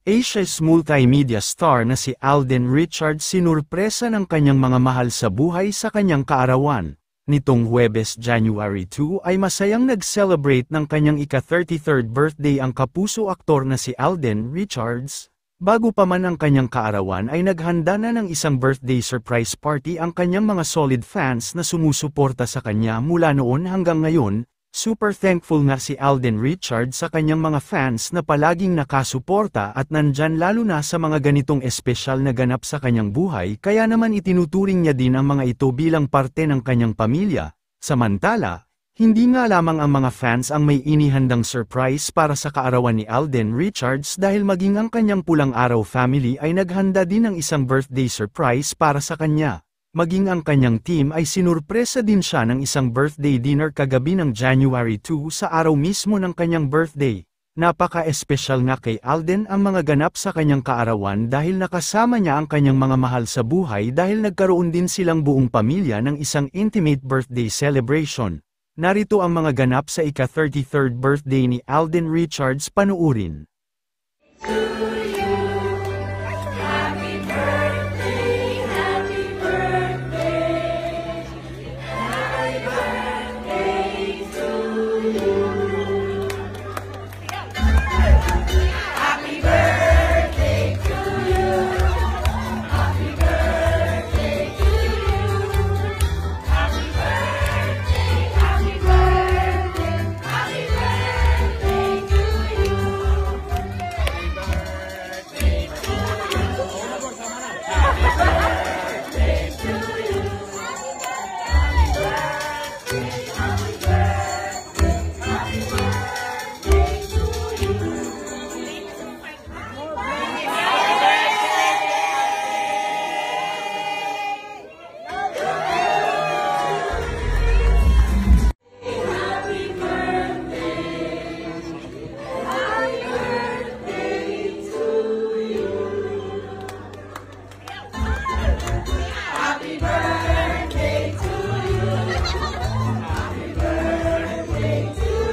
Asia's multimedia star na si Alden Richards sinurpresa ng kanyang mga mahal sa buhay sa kanyang kaarawan. Nitong Huwebes, January 2 ay masayang nag-celebrate ng kanyang ika-33rd birthday ang kapuso aktor na si Alden Richards. Bago pa man ang kanyang kaarawan ay naghanda na ng isang birthday surprise party ang kanyang mga solid fans na sumusuporta sa kanya mula noon hanggang ngayon. Super thankful nga si Alden Richards sa kanyang mga fans na palaging nakasuporta at nandyan lalo na sa mga ganitong espesyal na ganap sa kanyang buhay, kaya naman itinuturing niya din ang mga ito bilang parte ng kanyang pamilya. Samantala, hindi nga lamang ang mga fans ang may inihandang surprise para sa kaarawan ni Alden Richards dahil maging ang kanyang Pulang Araw family ay naghanda din ng isang birthday surprise para sa kanya. Maging ang kanyang team ay sinurpresa din siya ng isang birthday dinner kagabi ng January 2 sa araw mismo ng kanyang birthday. Napaka-espesyal nga kay Alden ang mga ganap sa kanyang kaarawan dahil nakasama niya ang kanyang mga mahal sa buhay dahil nagkaroon din silang buong pamilya ng isang intimate birthday celebration. Narito ang mga ganap sa ika-33rd birthday ni Alden Richards, panuurin. Happy birthday to you.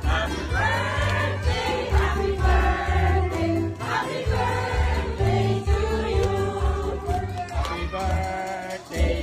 Happy birthday, happy birthday, happy birthday to you. Happy birthday,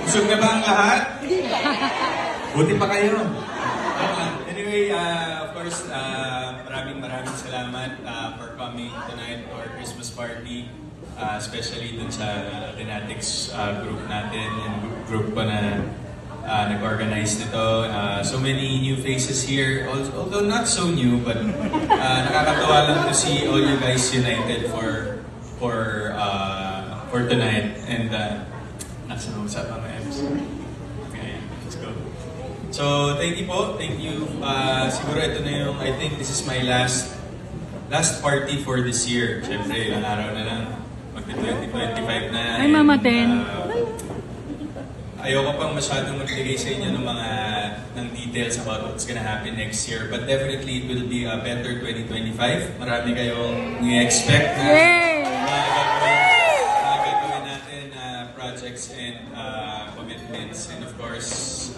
Busog na ba ang lahat? Buti pa kayo. Anyway, of course, maraming salamat for coming tonight to our Christmas party. Especially dun sa Renatics group natin, yung group ko na nag-organize nito. So many new faces here, although not so new, but nakakatawa lang to see all you guys united for tonight. And nasa usap ang MC. Okay, let's go. So thank you po, thank you. Siguro ito na yung, I think this is my last party for this year. Siyempre, ilang araw na lang, mag-2025 na. Ay, Mama Ten. Ayoko pang masyadong magbigay sa inyo ng details about what's gonna happen next year. But definitely, it will be a better 2025. Marami kayong i-expect na gagawin natin projects and commitments. And of course,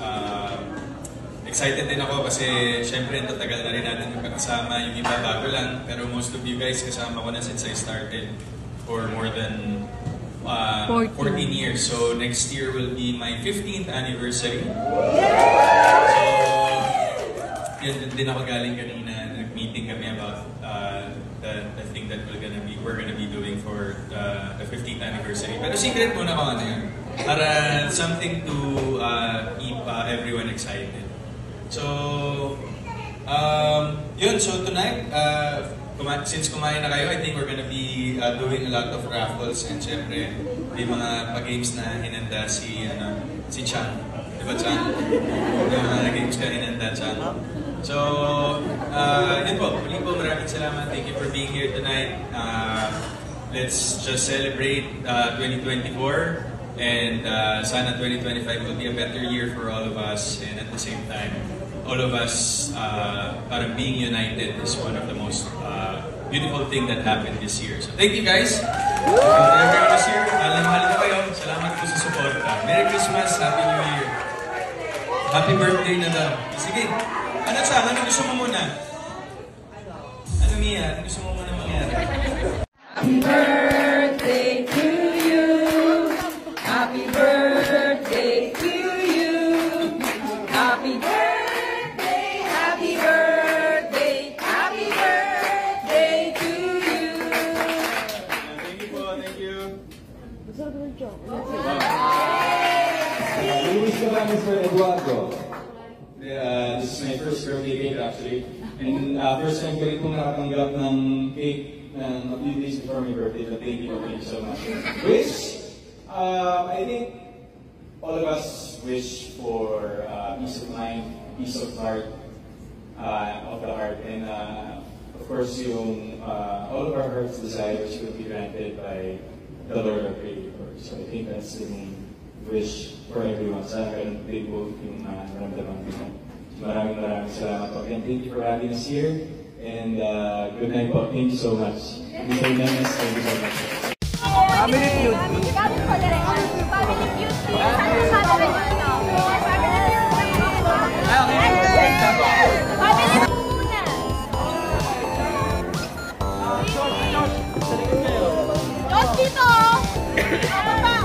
excited din ako kasi syempre tatagal na rin natin yung pagkasama. Yung iba bago lang, pero most of you guys kasama ko na since I started for more than 14 years. So next year will be my 15th anniversary. So yun din ako galing kanina. Nag-meeting kami about the thing that we're gonna be doing for the 15th anniversary. Pero secret muna kung ano yun. Para something to keep everyone excited. So yun. So tonight, since kumain na kayo, I think we're gonna be doing a lot of raffles, and syempre may mga pa-games na hinanda si Chang. Diba Chang? May mga games ka hinanda, Chang. So, yun po. Muli po, maraming salamat. Thank you for being here tonight. let's just celebrate 2024 and sana 2025 will be a better year for all of us, and at the same time, all of us parang being united is one of the most beautiful thing that happened this year. So thank you guys. Everyone was here. Mahal ko kayo. Salamat po sa suporta. Merry Christmas, Happy New Year. Happy birthday na daw. Sige. Ano siya? Ano gusto mo muna? Ano Mia? Ano gusto mo muna mangyari? Happy birthday to you. Happy birthday to you. Happy birthday, happy birthday, happy birthday to you. Thank you po. Thank you. Luis ka Mr. Eduardo. This is my first birthday cake actually. And first time ko rin pong nakatanggap ng cake a few days before my birthday. But thank you so much. Wish? I think all of us wish for peace of mind, peace of heart, of the heart. And of course, yung, all of our heart's desires will be granted by the Lord our Creator. So I think that's the main wish for everyone. Sana ganun din po yung naramdaman ko. Maraming salamat po. And thank you for having us here. And good night po. Thank you so much. Mr. Menes, thank you so much. Family feud. Family feud. Diyos dito! Ano ba?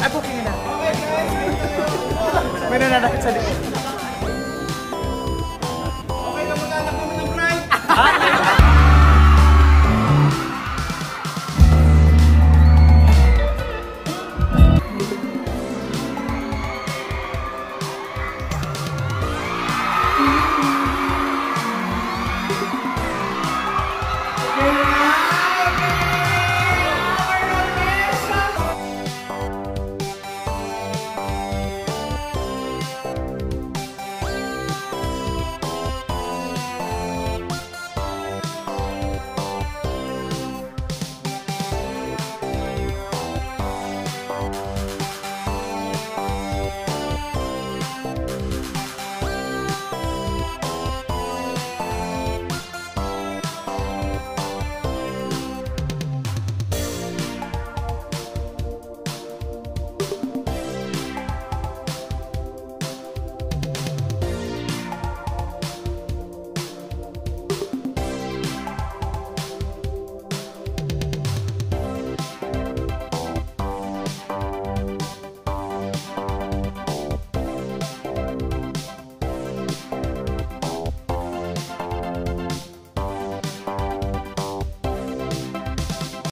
Ay, booking na. May nananakit sa likod.